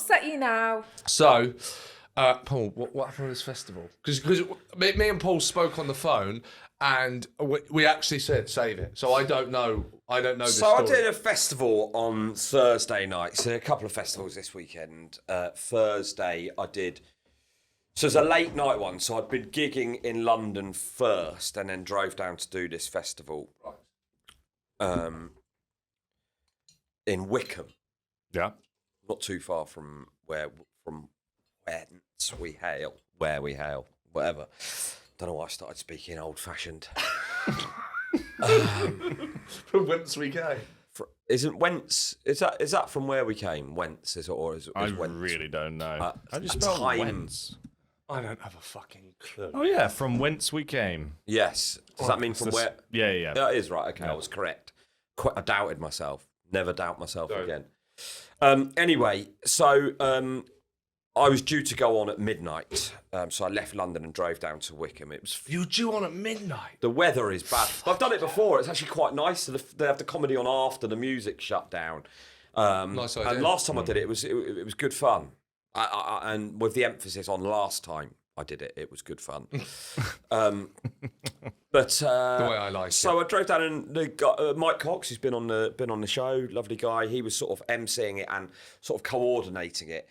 upset you now. So, Paul, what happened at this festival? Because me and Paul spoke on the phone, and we actually said save it. So I don't know. This So I story. did a festival on Thursday night. So a couple of festivals this weekend. Thursday I did. So it's a late night one. So I'd been gigging in London first, and then drove down to do this festival. In Wickham. Yeah. Not too far from whence we hail, whatever. Don't know why I started speaking old-fashioned. From whence we came. Isn't Wentz? Is that from where we came? Wentz is I Wentz? really don't know. How do you a spell time- whence? I don't have a fucking clue. Oh yeah, from whence we came. Yes. Does that mean from where? Yeah. That is right. Okay, I was correct. I doubted myself. Never doubt myself Don't. again. Anyway, so I was due to go on at midnight. So I left London and drove down to Wickham. It was You were due on at midnight. the weather is bad. I've done it before. It's actually quite nice. So they have the comedy on after the music shut down. Nice idea. And last time I did it, it was good fun. And with the emphasis on last time I did it, it was good fun. But The way I like so I drove down and the guy, Mike Cox, who's been on the show, lovely guy. He was sort of emceeing it and sort of coordinating it,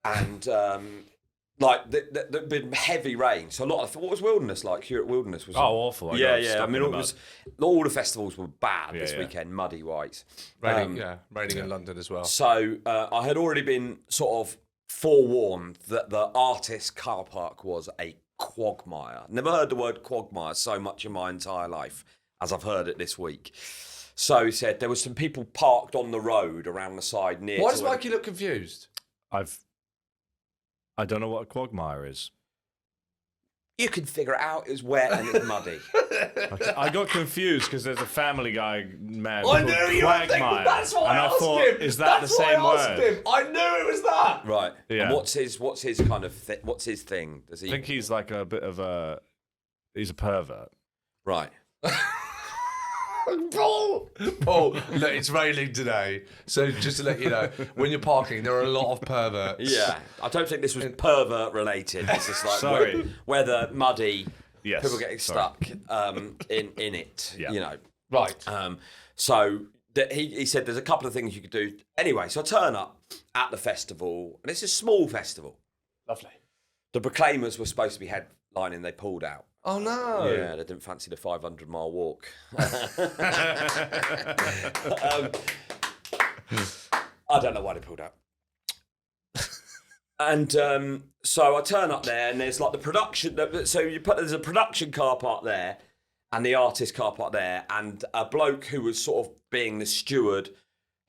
and there'd been heavy rain. So a lot of what was Wilderness like? Here at Wilderness was Awful. I got stuck I mean, in the all the festivals were bad this Yeah. weekend, muddy wise. Raining in London as well. So I had already been sort of forewarned that the artist car park was a quagmire. Never heard the word quagmire so much in my entire life as I've heard it this week. So he said there were some people parked on the road around the side near. Why does Mikey look confused? I don't know what a quagmire is. You can figure it out. It's wet and it's muddy. I got confused because there's a Family Guy man I called knew you were thinking. Quagmire, That's why and I I asked thought, him. is that That's the same why I asked word? him. I knew it was that. Right. Yeah. And what's his kind of what's his thing? Does he? I think he's like a bit of he's a pervert. Right. Paul, look, it's raining today. So just to let you know, when you're parking, there are a lot of perverts. Yeah. I don't think this was pervert related. It's just like Sorry. weather, muddy. Yes. People getting sorry. stuck in it. Yeah. You know. Right. So he said there's a couple of things you could do. Anyway, so I turn up at the festival, and it's a small festival. Lovely. The Proclaimers were supposed to be headlining, they pulled out. Oh, no. Yeah, they didn't fancy the 500-mile walk. I don't know why they pulled out. And so I turn up there, and there's like the production. So there's a production car park there, and the artist car park there, and a bloke who was sort of being the steward,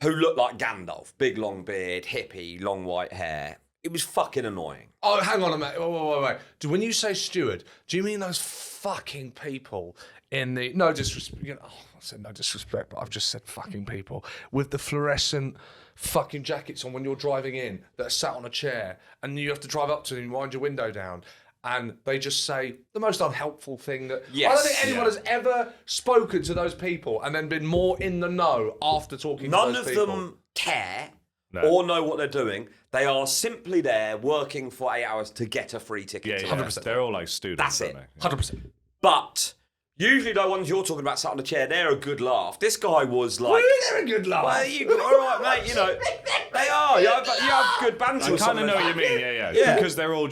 who looked like Gandalf, big long beard, hippie, long white hair. It was fucking annoying. Oh, hang on a minute. Wait. When you say steward, do you mean those fucking people in the... No disrespect. I said no disrespect, but I've just said fucking people. With the fluorescent fucking jackets on when you're driving in that are sat on a chair and you have to drive up to them and wind your window down and they just say the most unhelpful thing that... Yes, I don't think anyone has ever spoken to those people and then been more in the know after talking to None those of people. them care No. or know what they're doing. They are simply there working for 8 hours to get a free ticket. Yeah, to the 100%. They're all like students. That's it. Aren't 100%. But usually the ones you're talking about sat on the chair, they're a good laugh. This guy was like... They're a good laugh. Well, all right, mate, you know, they are. You have good banter I with kind some of of know them. what you mean. Yeah. Yeah. Because they're all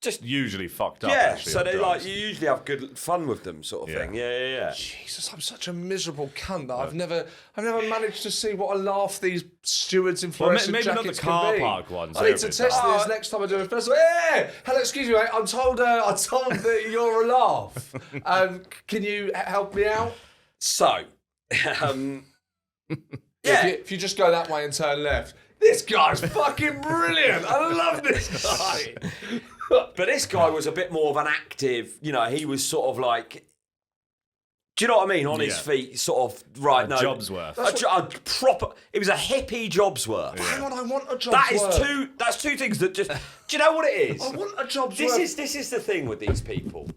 just usually fucked up. Yeah, actually, so on they drugs. you usually have good fun with them, sort of Yeah. thing. Yeah. Jesus, I'm such a miserable cunt that I've never managed to see what a laugh these stewards in fluorescent maybe not the jackets car can be. park ones, I they're need a to bit test dumb. this next time I do a festival. Hey, hello, excuse me, mate. I'm told that you're a laugh. Can you help me out? So, If you just go that way and turn left. This guy's fucking brilliant. I love this guy. but this guy was a bit more of an active. You know, he was sort of like. Do you know what I mean? On his Yeah. feet, sort of right. No, job's worth. A proper. It was a hippie job's worth. Hang on, I want a job's That is worth. That's two things that just. Do you know what it is? I want a job's This worth. is the thing with these people.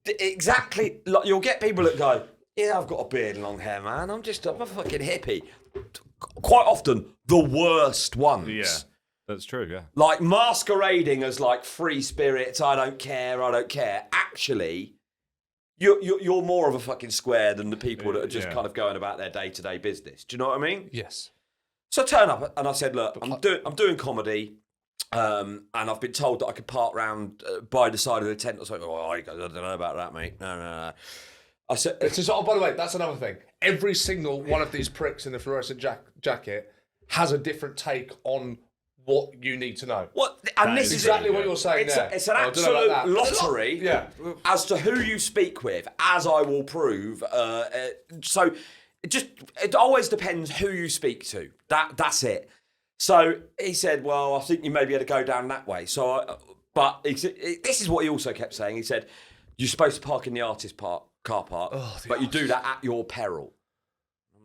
Exactly. Like, you'll get people that go, "Yeah, I've got a beard and long hair, man. I'm a fucking hippie." Quite often, the worst ones. Yeah. That's true, yeah. Like masquerading as like free spirits, I don't care. Actually, you're more of a fucking square than the people that are just kind of going about their day-to-day business. Do you know what I mean? Yes. So I turn up and I said, look, I'm doing comedy, and I've been told that I could park round by the side of the tent. I was like, I don't know about that, mate. No. I said, by the way, that's another thing. Every single one of these pricks in the fluorescent jacket has a different take on what you need to know. What? And This is exactly what you're saying there. It's an I don't know about absolute that. lottery As to who you speak with, as I will prove. So it always depends who you speak to. That's it. So he said, well, I think you maybe had to go down that way. This is what he also kept saying. He said, you're supposed to park in the artist car park, but you do that at your peril.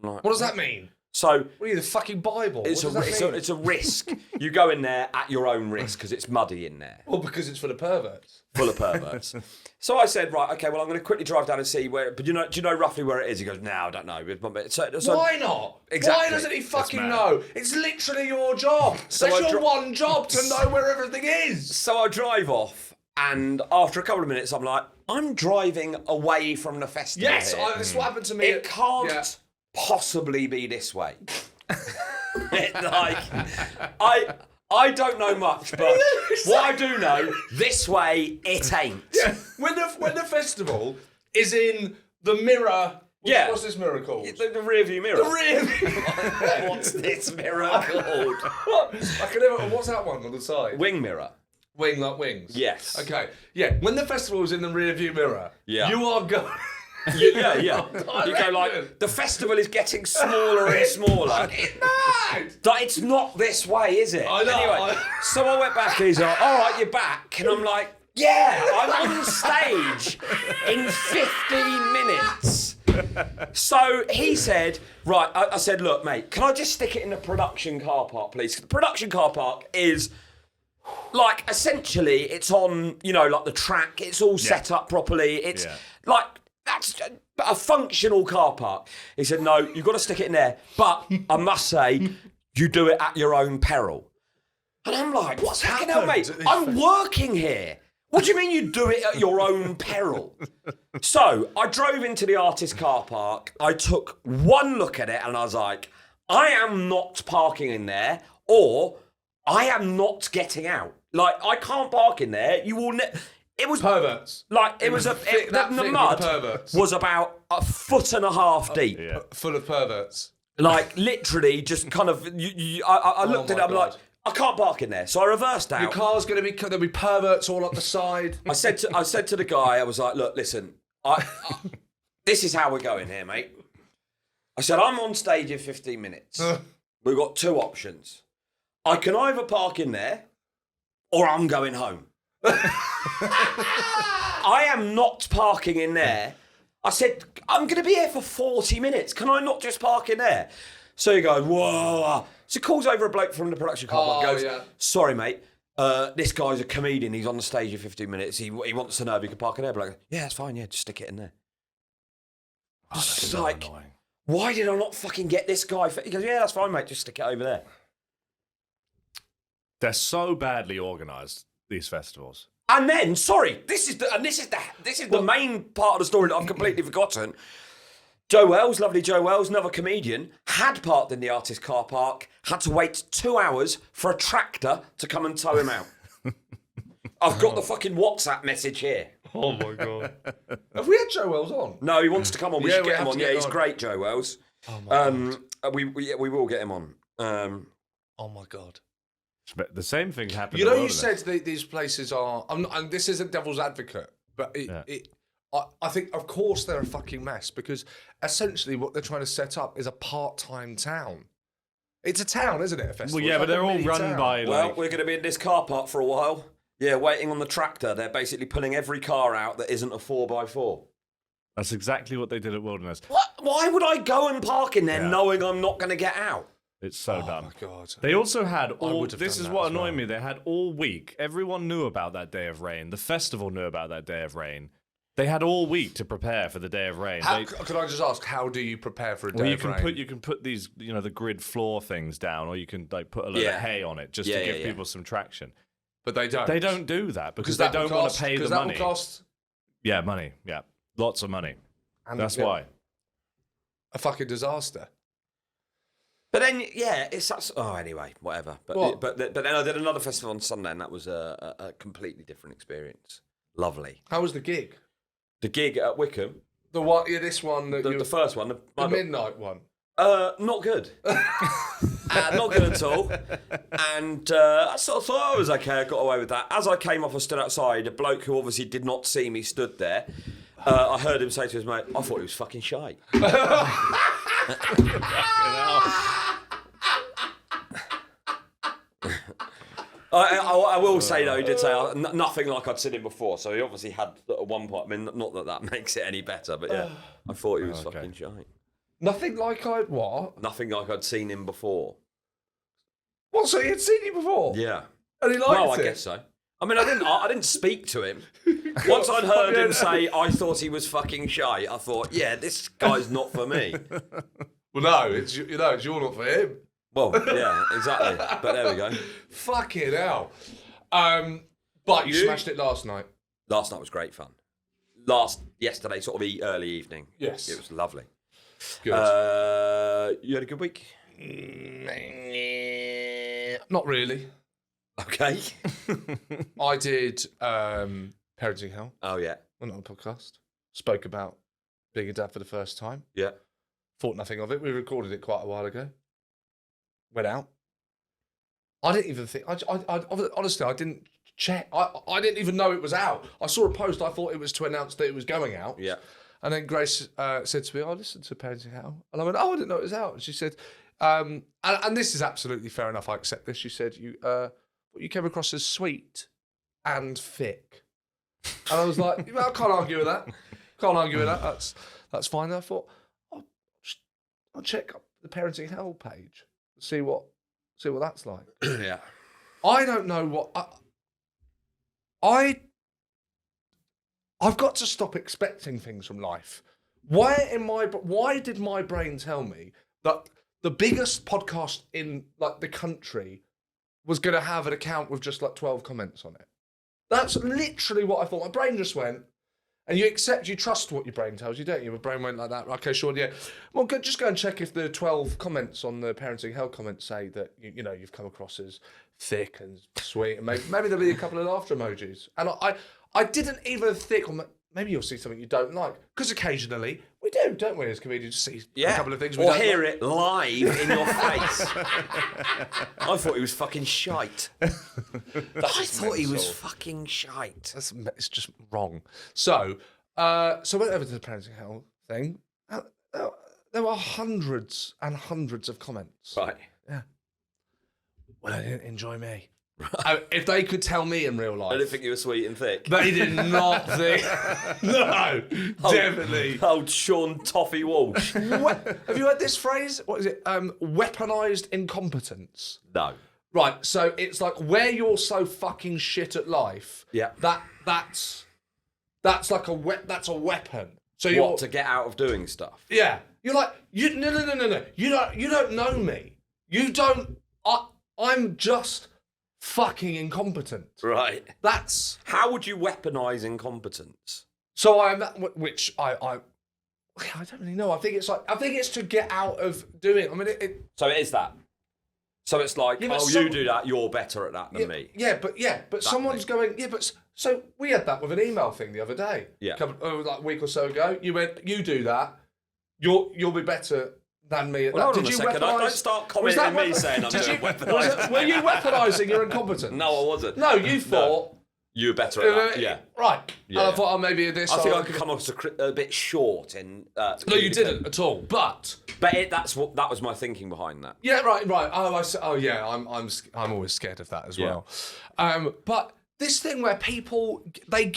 I'm like, What does that mean? So What are you, the fucking Bible? it's a risk. You go in there at your own risk because it's muddy in there. Well, because it's full of perverts. Full of perverts. So I said, right, okay, well, I'm going to quickly drive down and see where. But do you know roughly where it is? He goes, no, I don't know. So Why not? Exactly. Why doesn't he fucking mad. know? It's literally your job. So That's I your one job to know where everything is. So I drive off, and after a couple of minutes, I'm like, I'm driving away from the festival. Yes, here. this is what happened to me. It can't possibly be this way. I don't know much, but what I do know, this way it ain't. Yeah. When the festival is in the mirror. What's this mirror called? The rear view mirror. The rear view. What's this mirror called? What's that one on the side? Wing mirror. Wing like wings. Yes. Okay. Yeah. When the festival is in the rear view mirror, you are going. Yeah. You go like, the festival is getting smaller and smaller. It's not this way, is it? I know. Anyway, so I went back and he's like, all right, you're back. And I'm like, yeah, I'm on stage in 15 minutes. So he said, right, I said, look, mate, can I just stick it in the production car park, please? The production car park is... like, essentially, it's on, like the track. It's all set up properly. It's like, that's a functional car park. He said, no, you've got to stick it in there. But I must say, you do it at your own peril. And I'm like, what's happening, mate? I'm working here. What do you mean you do it at your own peril? So I drove into the artist car park. I took one look at it and I was like, I am not parking in there, or I am not getting out. Like, I can't park in there. You will it was perverts. Like, the mud was about 1.5 foot deep. Full of perverts. Like, literally, just kind of, I looked at it, I'm like, I can't park in there. So I reversed out. Your car's going to be, there'll be perverts all up the side. I said to the guy, I was like, look, listen, this is how we're going here, mate. I said, I'm on stage in 15 minutes. We've got two options. I can either park in there, or I'm going home. I am not parking in there. I said, I'm going to be here for 40 minutes. Can I not just park in there? So he goes, whoa. So he calls over a bloke from the production car park and goes, sorry, mate. This guy's a comedian. He's on the stage in 15 minutes. He wants to know if he can park in there. But I go, yeah, that's fine. Yeah, just stick it in there. It's like, annoying. Why did I not fucking get this guy? He goes, yeah, that's fine, mate. Just stick it over there. They're so badly organised, these festivals. And then, sorry, this is the main part of the story that I've completely forgotten. Joe Wells, lovely Joe Wells, another comedian, had parked in the artist car park, had to wait 2 hours for a tractor to come and tow him out. I've got the fucking WhatsApp message here. Oh my God. Have we had Joe Wells on? No, he wants to come on. We should get him on. Yeah, he's on. great, Joe Wells. Oh my God. We will get him on. Oh my God. But the same thing happened. You said these places are. And this isn't devil's advocate, but I think, of course, they're a fucking mess because essentially what they're trying to set up is a part-time town. It's a town, isn't it? A festival. Well, yeah, but they're all run by. Well, we're going to be in this car park for a while. Yeah, waiting on the tractor. They're basically pulling every car out that isn't a 4x4. That's exactly what they did at Wilderness. What? Why would I go and park in there knowing I'm not going to get out? It's so dumb. Oh my God. They also had all. This is what annoyed me. They had all week. Everyone knew about that day of rain. The festival knew about that day of rain. They had all week to prepare for the day of rain. Can I just ask, how do you prepare for a day of rain? You can put these, the grid floor things down, or you can like put a little hay on it just to give people some traction. But they don't. They don't do that because they don't want to pay the money. That will cost. Yeah, money. Yeah, lots of money. And that's why. A fucking disaster. But then, it's that's. Oh, anyway, whatever. But then I did another festival on Sunday, and that was a completely different experience. Lovely. How was the gig? The gig at Wickham. The what? Yeah, this one. The first one. The midnight one. Not good. Not good at all. And I sort of thought I was okay. I got away with that. As I came off, I stood outside. A bloke who obviously did not see me stood there. I heard him say to his mate, "I thought he was fucking shite." I will say though, he did say nothing like I'd seen him before, so he obviously had at one point. I mean, not that makes it any better, but yeah, I thought he was fucking shite. Nothing like what? Nothing like I'd seen him before. What? So he had seen you before? Yeah, and he liked it. Well, I guess so. I mean, I didn't speak to him. Once I'd heard him say, I thought he was fucking shy, I thought, yeah, this guy's not for me. Well, no, it's you're not for him. Well, yeah, exactly. But there we go. Fucking hell. But you smashed it last night. Last night was great fun. Yesterday, sort of early evening. Yes. It was lovely. Good. You had a good week? Not really. Okay. I did Parenting Hell. Oh, yeah. Went on a podcast. Spoke about being a dad for the first time. Yeah. Thought nothing of it. We recorded it quite a while ago. Went out. I didn't even think. Honestly, I didn't check. I didn't even know it was out. I saw a post. I thought it was to announce that it was going out. Yeah. And then Grace said to me, "I listened to Parenting Hell," and I went, "Oh, I didn't know it was out." And she said, and this is absolutely fair enough. I accept this. She said, "You came across as sweet and thick," and I was like, "I can't argue with that. Can't argue with that. That's fine." And I thought, I'll check up the Parenting Hell page, see what that's like. Yeah. I don't know what I've got to stop expecting things from life. Why did my brain tell me that the biggest podcast in like the country was going to have an account with just like 12 comments on it? That's literally what I thought. My brain just went, and you trust what your brain tells you, don't you? My brain went like that. Okay, sure, yeah. Well, just go and check if the 12 comments on the Parenting Hell comments say that you've come across as thick and sweet, and maybe there'll be a couple of laughter emojis. And I didn't even think, maybe you'll see something you don't like, because occasionally we do, don't we, as comedians, see a couple of things we or don't hear like. it live in your face. I thought he was fucking shite. I thought he was fucking shite. It's just wrong. So I went over to the Parenting Hell thing. There were hundreds and hundreds of comments. Right. Yeah. Well, they didn't enjoy me. If they could tell me in real life. I didn't think you were sweet and thick. They did not think. No, definitely. Old Sean Toffee Walsh. Have you heard this phrase? What is it? Weaponized incompetence. No. Right, so it's like where you're so fucking shit at life. Yeah. That's like that's a weapon. So what, to get out of doing stuff? Yeah. You're like, no. You don't know me. You don't. I'm just fucking incompetent. Right. That's how would you weaponize incompetence? So I don't really know. I think it's to get out of doing. I mean, So it is that. So it's like, you do that, you're better at that than me. Yeah, but someone's going. Yeah, but so we had that with an email thing the other day. Yeah. Like a week or so ago. You went, you do that. You'll be better than me at well, that. Hold on a second. Don't start commenting me saying I'm doing weaponized. Were you weaponising your incompetence? No, I wasn't. No, you thought. You were better at that, yeah. Right. Yeah, and I thought, maybe this. I think I could come off a bit short in. No, you didn't at all. But that was my thinking behind that. Yeah, right. Yeah. I'm always scared of that as well. But this thing where people they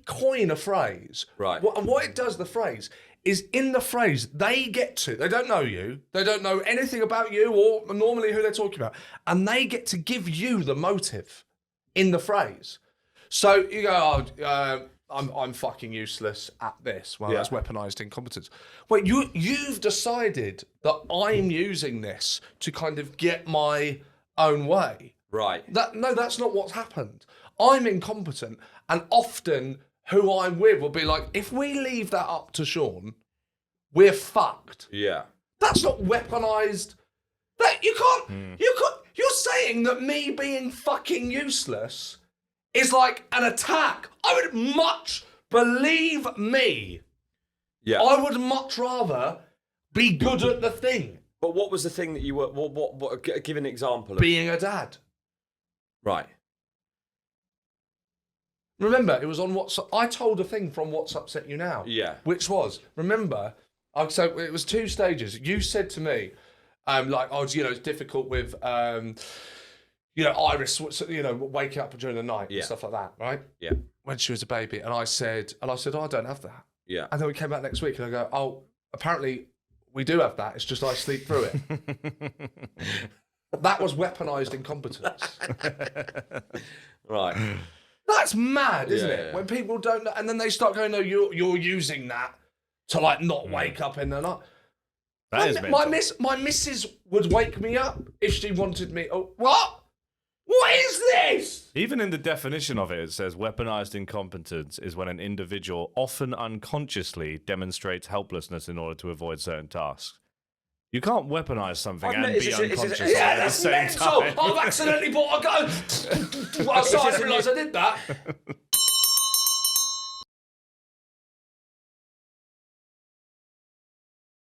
coin a phrase, right? And what it does, the phrase is in the phrase they don't know you, they don't know anything about you or normally who they're talking about, and they get to give you the motive in the phrase. So you go, I'm fucking useless at this. Well, that's weaponized incompetence. Wait, you've decided that I'm using this to kind of get my own way. Right. No, that's not what's happened. I'm incompetent, and often who I'm with will be like, if we leave that up to Sean, we're fucked. Yeah. That's not weaponized. That you can't. You're saying that me being fucking useless is like an attack. I would much, believe me, I would much rather be good at the thing. But what was the thing that you were? What give an example of being a dad. Right. Remember, it was on WhatsApp. I told a thing from What's Upset You Now. Yeah. Which was, remember, so it was 2 stages. You said to me, it's difficult with, Iris, waking up during the night and stuff like that, right? Yeah. When she was a baby. And I said, I don't have that. Yeah. And then we came back next week and I go, oh, apparently we do have that. It's just I sleep through it. That was weaponized incompetence. Right. That's mad, isn't it? Yeah. When people don't know, and then they start going, no, you're using that to like not wake up in the night. That is mental. My missus would wake me up if she wanted me. Oh, what? What is this? Even in the definition of it, it says weaponized incompetence is when an individual often unconsciously demonstrates helplessness in order to avoid certain tasks. You can't weaponize something and be unconscious at the same time. I've accidentally bought a gun. I didn't realise I did that.